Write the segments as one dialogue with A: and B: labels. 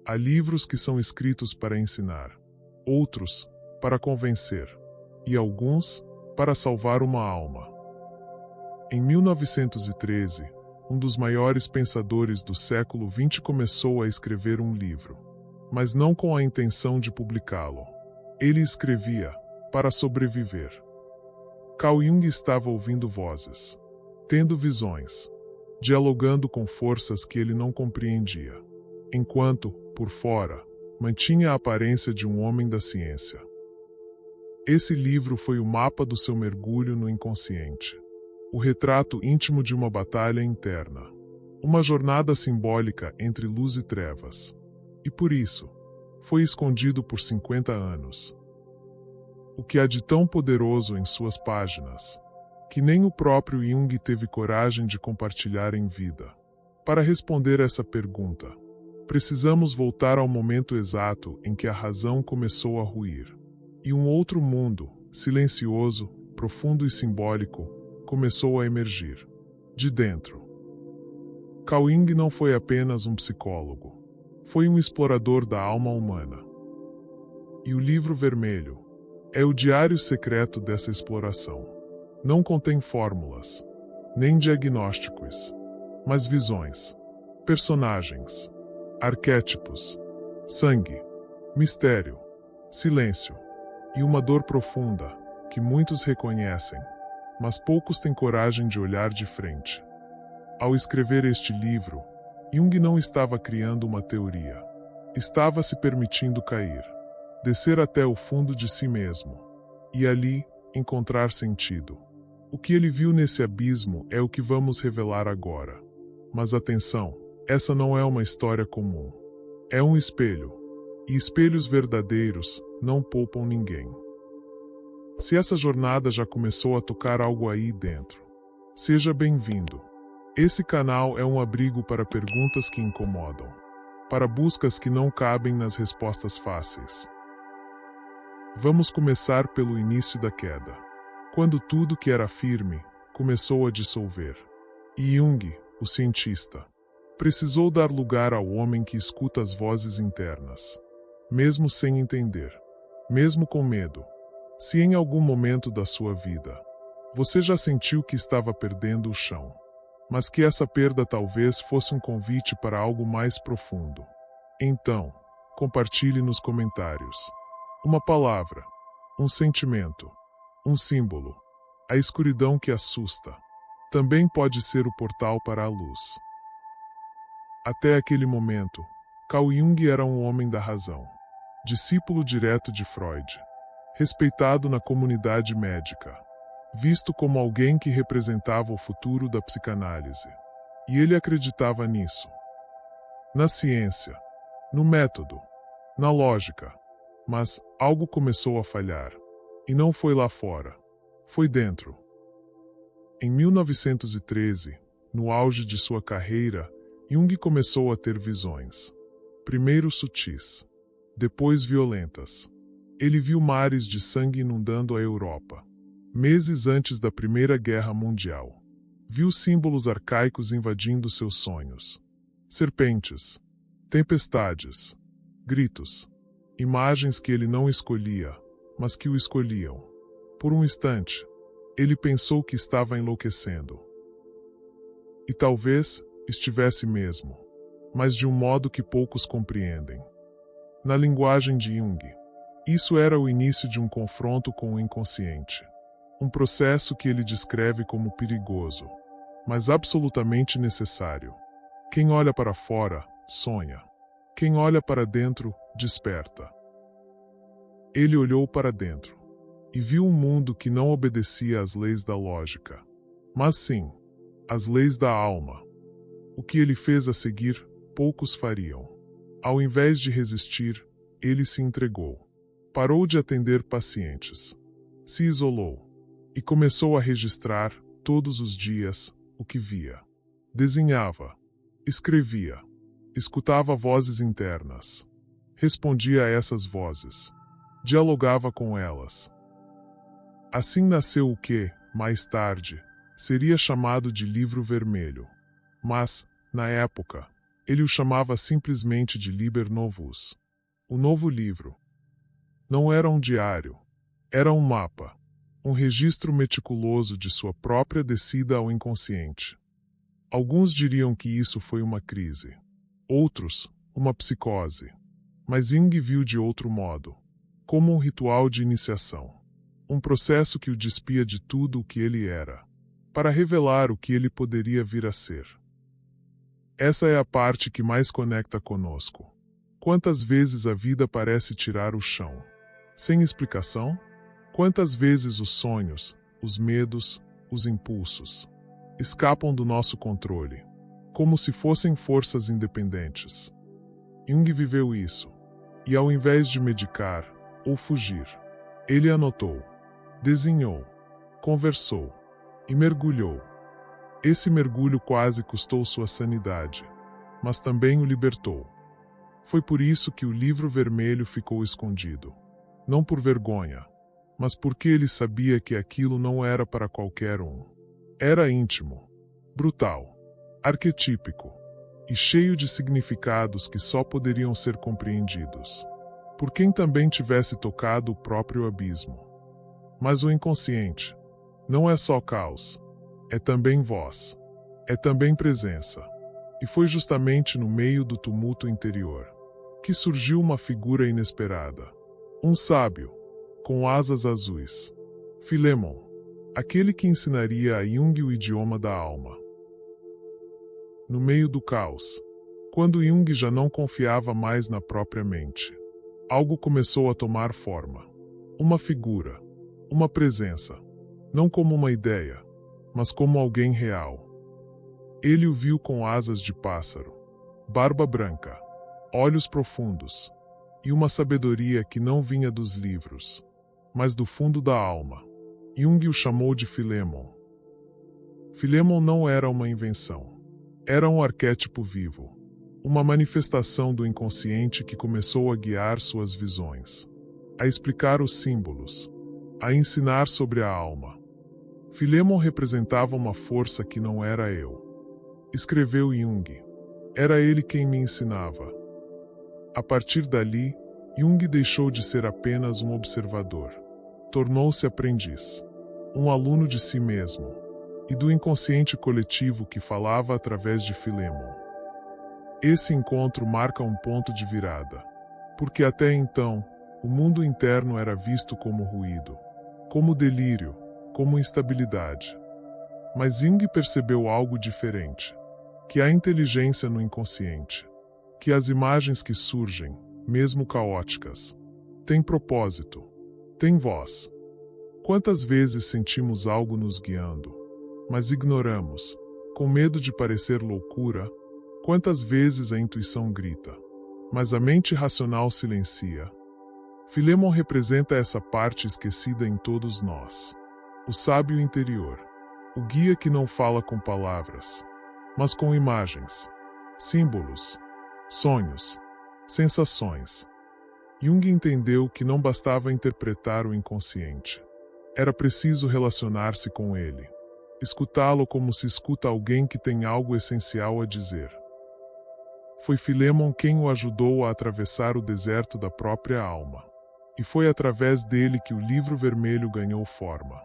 A: Há livros que são escritos para ensinar, outros para convencer, e alguns para salvar uma alma. Em 1913, um dos maiores pensadores do século XX começou a escrever um livro, mas não com a intenção de publicá-lo. Ele escrevia para sobreviver. Carl Jung estava ouvindo vozes, tendo visões, dialogando com forças que ele não compreendia, enquanto, por fora, mantinha a aparência de um homem da ciência. Esse livro foi o mapa do seu mergulho no inconsciente, o retrato íntimo de uma batalha interna, uma jornada simbólica entre luz e trevas. E por isso, foi escondido por 50 anos. O que há de tão poderoso em suas páginas, que nem o próprio Jung teve coragem de compartilhar em vida? Para responder essa pergunta, precisamos voltar ao momento exato em que a razão começou a ruir. E um outro mundo, silencioso, profundo e simbólico, começou a emergir. De dentro. Carl Jung não foi apenas um psicólogo. Foi um explorador da alma humana. E o livro vermelho é o diário secreto dessa exploração. Não contém fórmulas, nem diagnósticos, mas visões, personagens, arquétipos, sangue, mistério, silêncio e uma dor profunda que muitos reconhecem, mas poucos têm coragem de olhar de frente. Ao escrever este livro, Jung não estava criando uma teoria. Estava se permitindo cair, descer até o fundo de si mesmo, e ali encontrar sentido. O que ele viu nesse abismo é o que vamos revelar agora. Mas atenção, essa não é uma história comum. É um espelho, e espelhos verdadeiros não poupam ninguém. Se essa jornada já começou a tocar algo aí dentro, seja bem-vindo. Esse canal é um abrigo para perguntas que incomodam, para buscas que não cabem nas respostas fáceis. Vamos começar pelo início da queda, quando tudo que era firme começou a dissolver. E Jung, o cientista, precisou dar lugar ao homem que escuta as vozes internas, mesmo sem entender, mesmo com medo. Se em algum momento da sua vida você já sentiu que estava perdendo o chão, mas que essa perda talvez fosse um convite para algo mais profundo, então, compartilhe nos comentários. Uma palavra, um sentimento, um símbolo. A escuridão que assusta também pode ser o portal para a luz. Até aquele momento, Carl Jung era um homem da razão, discípulo direto de Freud, respeitado na comunidade médica, visto como alguém que representava o futuro da psicanálise. E ele acreditava nisso. Na ciência, no método, na lógica. Mas algo começou a falhar. E não foi lá fora. Foi dentro. Em 1913, no auge de sua carreira, Jung começou a ter visões. Primeiro sutis, depois violentas. Ele viu mares de sangue inundando a Europa, meses antes da Primeira Guerra Mundial. Viu símbolos arcaicos invadindo seus sonhos. Serpentes, tempestades, gritos. Imagens que ele não escolhia, mas que o escolhiam. Por um instante, ele pensou que estava enlouquecendo. E talvez estivesse mesmo, mas de um modo que poucos compreendem. Na linguagem de Jung, isso era o início de um confronto com o inconsciente. Um processo que ele descreve como perigoso, mas absolutamente necessário. Quem olha para fora, sonha. Quem olha para dentro, desperta. Ele olhou para dentro e viu um mundo que não obedecia às leis da lógica, mas sim, às leis da alma. O que ele fez a seguir, poucos fariam. Ao invés de resistir, ele se entregou. Parou de atender pacientes. Se isolou e começou a registrar, todos os dias, o que via. Desenhava, escrevia, escutava vozes internas. Respondia a essas vozes. Dialogava com elas. Assim nasceu o que, mais tarde, seria chamado de Livro Vermelho. Mas, na época, Ele o chamava simplesmente de Liber Novus, o novo livro. Não era um diário, era um mapa, um registro meticuloso de sua própria descida ao inconsciente. Alguns diriam que isso foi uma crise, outros, uma psicose. Mas Jung viu de outro modo, como um ritual de iniciação, um processo que o despia de tudo o que ele era, para revelar o que ele poderia vir a ser. Essa é a parte que mais conecta conosco. Quantas vezes a vida parece tirar o chão, sem explicação? Quantas vezes os sonhos, os medos, os impulsos escapam do nosso controle, como se fossem forças independentes. Jung viveu isso, e ao invés de medicar ou fugir, ele anotou, desenhou, conversou e mergulhou. Esse mergulho quase custou sua sanidade, mas também o libertou. Foi por isso que o livro vermelho ficou escondido. Não por vergonha, mas porque ele sabia que aquilo não era para qualquer um. Era íntimo, brutal, arquetípico e cheio de significados que só poderiam ser compreendidos por quem também tivesse tocado o próprio abismo. Mas o inconsciente não é só caos, é também voz, é também presença. E foi justamente no meio do tumulto interior que surgiu uma figura inesperada. Um sábio, com asas azuis. Philemon, aquele que ensinaria a Jung o idioma da alma. No meio do caos, quando Jung já não confiava mais na própria mente, algo começou a tomar forma. Uma figura, uma presença, não como uma ideia, mas como alguém real. Ele o viu com asas de pássaro, barba branca, olhos profundos, e uma sabedoria que não vinha dos livros, mas do fundo da alma. Jung o chamou de Philemon. Philemon não era uma invenção. Era um arquétipo vivo, uma manifestação do inconsciente que começou a guiar suas visões, a explicar os símbolos, a ensinar sobre a alma. Philemon representava uma força que não era eu. Escreveu Jung. Era ele quem me ensinava. A partir dali, Jung deixou de ser apenas um observador. Tornou-se aprendiz, um aluno de si mesmo, e do inconsciente coletivo que falava através de Philemon. Esse encontro marca um ponto de virada, porque até então, o mundo interno era visto como ruído, como delírio, como instabilidade. Mas Jung percebeu algo diferente, que há inteligência no inconsciente, que as imagens que surgem, mesmo caóticas, têm propósito, têm voz. Quantas vezes sentimos algo nos guiando, mas ignoramos, com medo de parecer loucura? Quantas vezes a intuição grita, mas a mente racional silencia? Philemon representa essa parte esquecida em todos nós. O sábio interior, o guia que não fala com palavras, mas com imagens, símbolos, sonhos, sensações. Jung entendeu que não bastava interpretar o inconsciente. Era preciso relacionar-se com ele, escutá-lo como se escuta alguém que tem algo essencial a dizer. Foi Philemon quem o ajudou a atravessar o deserto da própria alma. E foi através dele que o livro vermelho ganhou forma,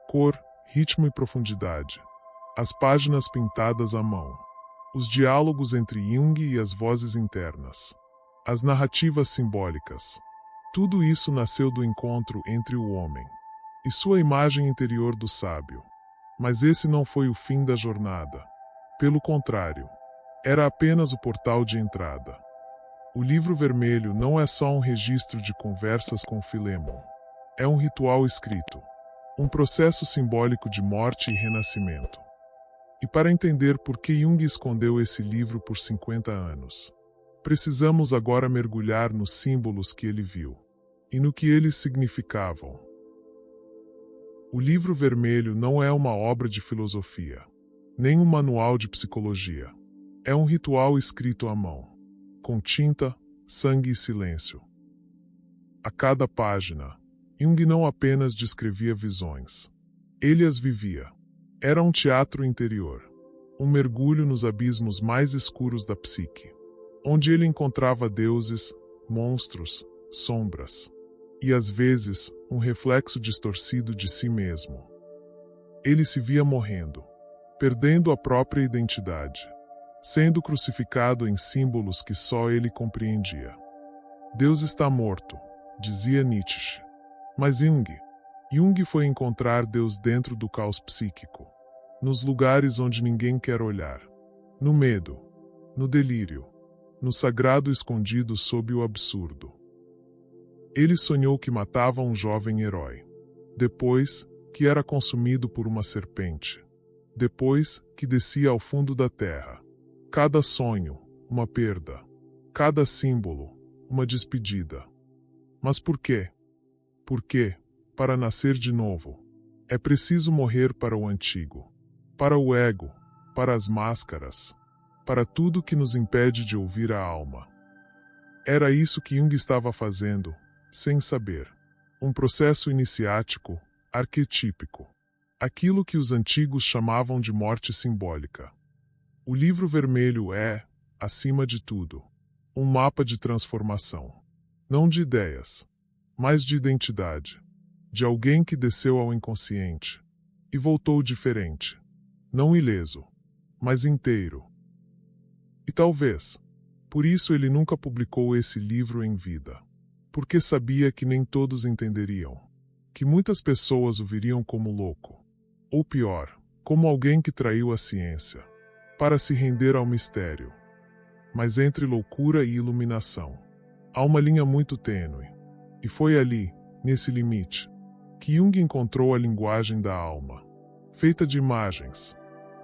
A: cor, ritmo e profundidade. As páginas pintadas à mão, os diálogos entre Jung e as vozes internas, as narrativas simbólicas. Tudo isso nasceu do encontro entre o homem e sua imagem interior do sábio. Mas esse não foi o fim da jornada. Pelo contrário, era apenas o portal de entrada. O livro vermelho não é só um registro de conversas com Philemon. É um ritual escrito, um processo simbólico de morte e renascimento. E para entender por que Jung escondeu esse livro por 50 anos, precisamos agora mergulhar nos símbolos que ele viu e no que eles significavam. O livro vermelho não é uma obra de filosofia, nem um manual de psicologia. É um ritual escrito à mão, com tinta, sangue e silêncio. A cada página, Jung não apenas descrevia visões. Ele as vivia. Era um teatro interior, um mergulho nos abismos mais escuros da psique, onde ele encontrava deuses, monstros, sombras e, às vezes, um reflexo distorcido de si mesmo. Ele se via morrendo, perdendo a própria identidade, sendo crucificado em símbolos que só ele compreendia. Deus está morto, dizia Nietzsche. Mas Jung foi encontrar Deus dentro do caos psíquico, nos lugares onde ninguém quer olhar, no medo, no delírio, no sagrado escondido sob o absurdo. Ele sonhou que matava um jovem herói. Depois, que era consumido por uma serpente. Depois, que descia ao fundo da terra. Cada sonho, uma perda. Cada símbolo, uma despedida. Mas por quê? Porque, para nascer de novo, é preciso morrer para o antigo, para o ego, para as máscaras, para tudo que nos impede de ouvir a alma. Era isso que Jung estava fazendo, sem saber. Um processo iniciático, arquetípico. Aquilo que os antigos chamavam de morte simbólica. O livro vermelho é, acima de tudo, um mapa de transformação. Não de ideias, mas de identidade. De alguém que desceu ao inconsciente e voltou diferente. Não ileso, mas inteiro. E talvez, por isso ele nunca publicou esse livro em vida. Porque sabia que nem todos entenderiam. Que muitas pessoas o viriam como louco. Ou pior, como alguém que traiu a ciência. Para se render ao mistério. Mas entre loucura e iluminação, há uma linha muito tênue. E foi ali, nesse limite, que Jung encontrou a linguagem da alma. Feita de imagens,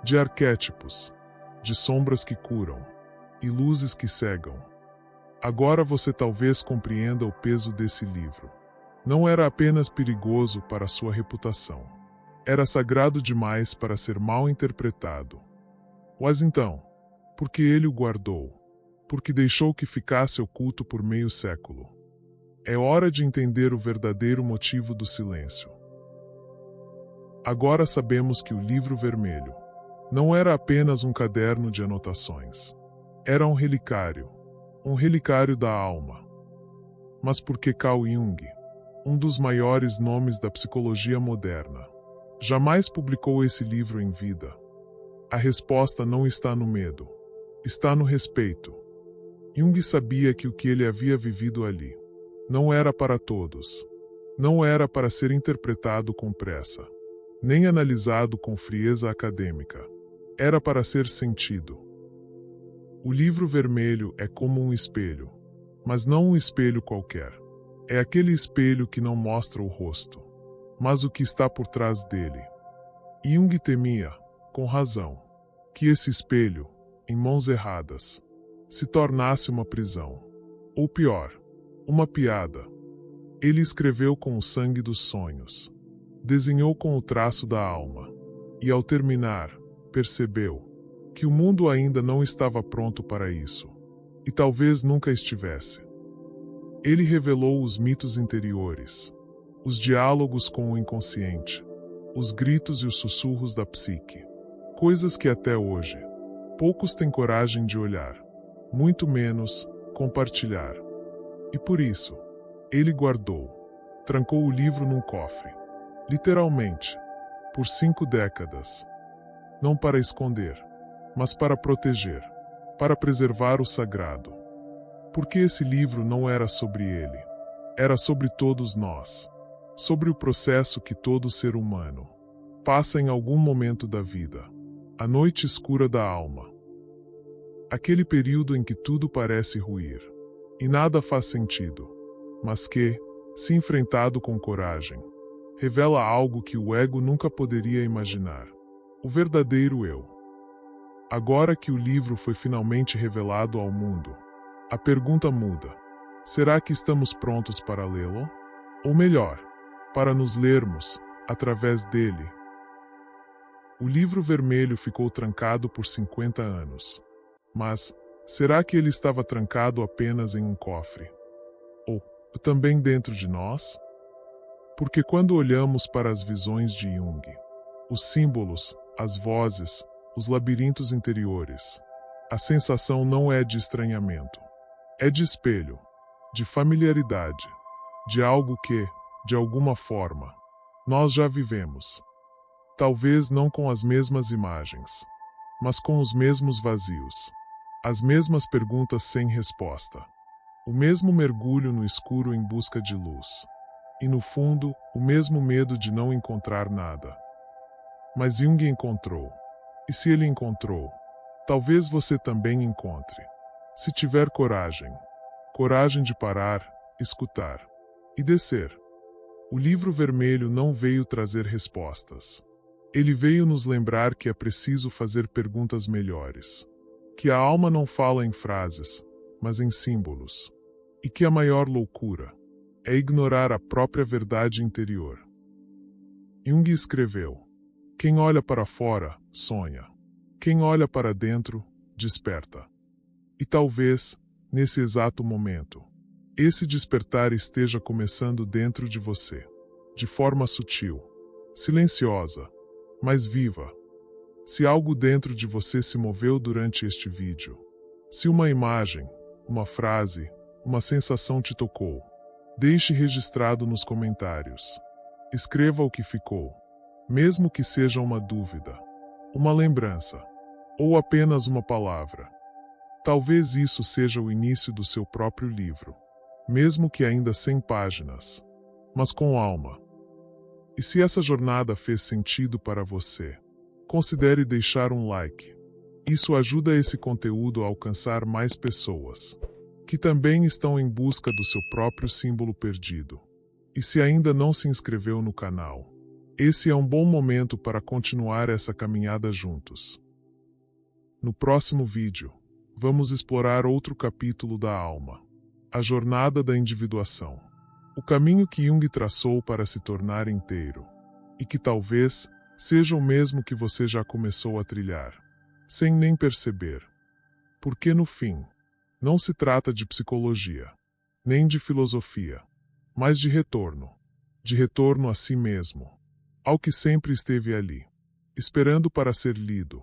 A: de arquétipos, de sombras que curam, e luzes que cegam. Agora você talvez compreenda o peso desse livro. Não era apenas perigoso para sua reputação. Era sagrado demais para ser mal interpretado. Mas então, porque ele o guardou? Porque deixou que ficasse oculto por meio século? É hora de entender o verdadeiro motivo do silêncio. Agora sabemos que o livro vermelho não era apenas um caderno de anotações. Era um relicário da alma. Mas por que Carl Jung, um dos maiores nomes da psicologia moderna, jamais publicou esse livro em vida? A resposta não está no medo, está no respeito. Jung sabia que o que ele havia vivido ali não era para todos, não era para ser interpretado com pressa, nem analisado com frieza acadêmica. Era para ser sentido. O livro vermelho é como um espelho, mas não um espelho qualquer. É aquele espelho que não mostra o rosto, mas o que está por trás dele. Jung temia, com razão, que esse espelho, em mãos erradas, se tornasse uma prisão. Ou pior, uma piada. Ele escreveu com o sangue dos sonhos. Desenhou com o traço da alma. E ao terminar, percebeu que o mundo ainda não estava pronto para isso. E talvez nunca estivesse. Ele revelou os mitos interiores, os diálogos com o inconsciente, os gritos e os sussurros da psique. Coisas que até hoje, poucos têm coragem de olhar, muito menos compartilhar. E por isso, ele guardou, trancou o livro num cofre. Literalmente, por 5 décadas. Não para esconder, mas para proteger, para preservar o sagrado. Porque esse livro não era sobre ele. Era sobre todos nós. Sobre o processo que todo ser humano passa em algum momento da vida. A noite escura da alma. Aquele período em que tudo parece ruir. E nada faz sentido. Mas que, se enfrentado com coragem, revela algo que o ego nunca poderia imaginar. O verdadeiro eu. Agora que o livro foi finalmente revelado ao mundo, a pergunta muda. Será que estamos prontos para lê-lo? Ou melhor, para nos lermos, através dele? O livro vermelho ficou trancado por 50 anos. Mas, será que ele estava trancado apenas em um cofre? Ou, também dentro de nós? Porque quando olhamos para as visões de Jung, os símbolos, as vozes, os labirintos interiores. A sensação não é de estranhamento. É de espelho, de familiaridade, de algo que, de alguma forma, nós já vivemos. Talvez não com as mesmas imagens, mas com os mesmos vazios. As mesmas perguntas sem resposta. O mesmo mergulho no escuro em busca de luz. E no fundo, o mesmo medo de não encontrar nada. Mas Jung encontrou. E se ele encontrou, talvez você também encontre. Se tiver coragem. Coragem de parar, escutar e descer. O livro vermelho não veio trazer respostas. Ele veio nos lembrar que é preciso fazer perguntas melhores. Que a alma não fala em frases, mas em símbolos. E que a maior loucura é ignorar a própria verdade interior. Jung escreveu: quem olha para fora, sonha. Quem olha para dentro, desperta. E talvez, nesse exato momento, esse despertar esteja começando dentro de você, de forma sutil, silenciosa, mas viva. Se algo dentro de você se moveu durante este vídeo, se uma imagem, uma frase, uma sensação te tocou, deixe registrado nos comentários. Escreva o que ficou, mesmo que seja uma dúvida, uma lembrança, ou apenas uma palavra. Talvez isso seja o início do seu próprio livro, mesmo que ainda sem páginas, mas com alma. E se essa jornada fez sentido para você, considere deixar um like. Isso ajuda esse conteúdo a alcançar mais pessoas, que também estão em busca do seu próprio símbolo perdido. E se ainda não se inscreveu no canal, esse é um bom momento para continuar essa caminhada juntos. No próximo vídeo, vamos explorar outro capítulo da alma, a jornada da individuação. O caminho que Jung traçou para se tornar inteiro, e que talvez seja o mesmo que você já começou a trilhar, sem nem perceber. Porque no fim, não se trata de psicologia, nem de filosofia, mas de retorno a si mesmo, ao que sempre esteve ali, esperando para ser lido,